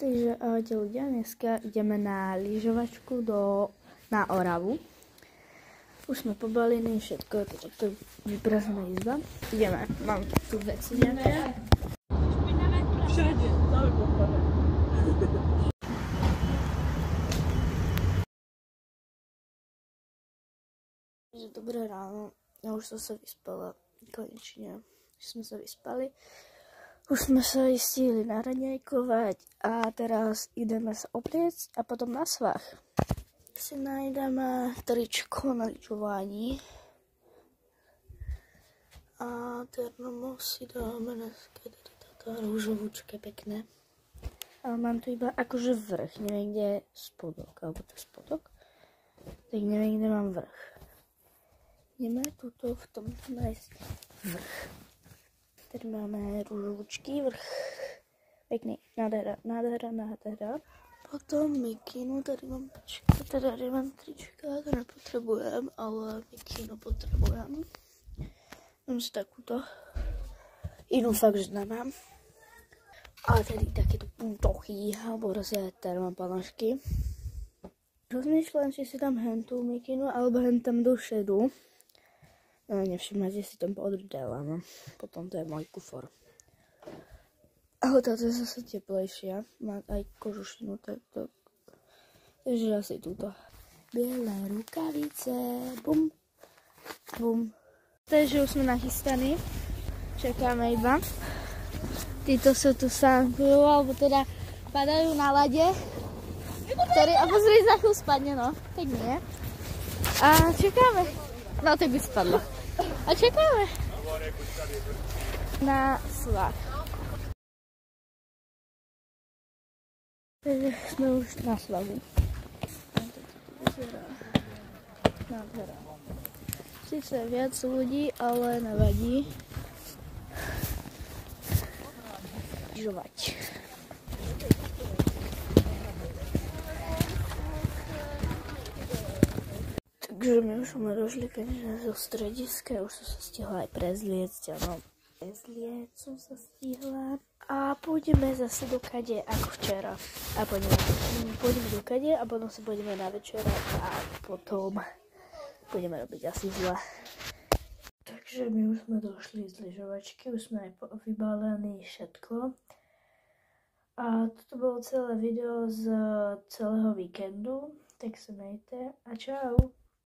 Takže ahojte ľudia, dneska ideme na lyžovačku na Oravu. Už sme pobalení, všetko, to je vyprazená izba. Ideme, mám tu veci nejaké. Všade, dobré ráno, ja už som sa vyspala, konečne. Už sme sa vyspali. Už sme sa stihli naraňajkovať a teraz ideme sa obliecť a potom na svah. Si nájdeme tričko na lyžování a termos si dáme dneska tá rúžovúčke pekné. Ale mám tu iba akože vrch, neviem kde je spodok, alebo to je spodok, tak neviem kde mám vrch. Ideme tuto v tom nájsť vrch. Tady máme rúžovúčky, vrch, pekný, nádhera. Potom mikinu, tady mám trička, to nepotrebujem, ale mikinu potrebujem. Mám si takúto, inú fakt, že nemám. Ale tady takéto pútochy, alebo rozjaté termoponožky. Rozmýšľam, či si tam hen tú mikinu, alebo hen tam do šedu. Nevšimajte si tam podrdela, no. Potom to je môj kufor. Ale táto je zase teplejšia. Má aj kožušinu, takto. Takže asi túto. Biele rukavice. Bum. Bum. Takže už sme nachystaní. Čakáme iba. Títo sa tu sánkujú, alebo teda padajú na lade. A pozri, za chvíľu spadne, no. Tak nie. A čakáme. No, tak by spadlo. A čakáme na svah. Takže sme už na svahu. Nádhera. Sice viac ľudí, ale nevadí. Lyžovať. Takže my už sme došli konečne zo strediska, už som sa stihla aj prezliecť, áno. Prezliecť som sa stihla. A pôjdeme zase do kade ako včera. A pôjdeme do kade a potom sa pôjdeme na večerať a potom budeme robiť asi zle. Takže my už sme došli z lyžovačky, už sme aj vybalení všetko. A toto bolo celé video z celého víkendu, tak sa majte a čau.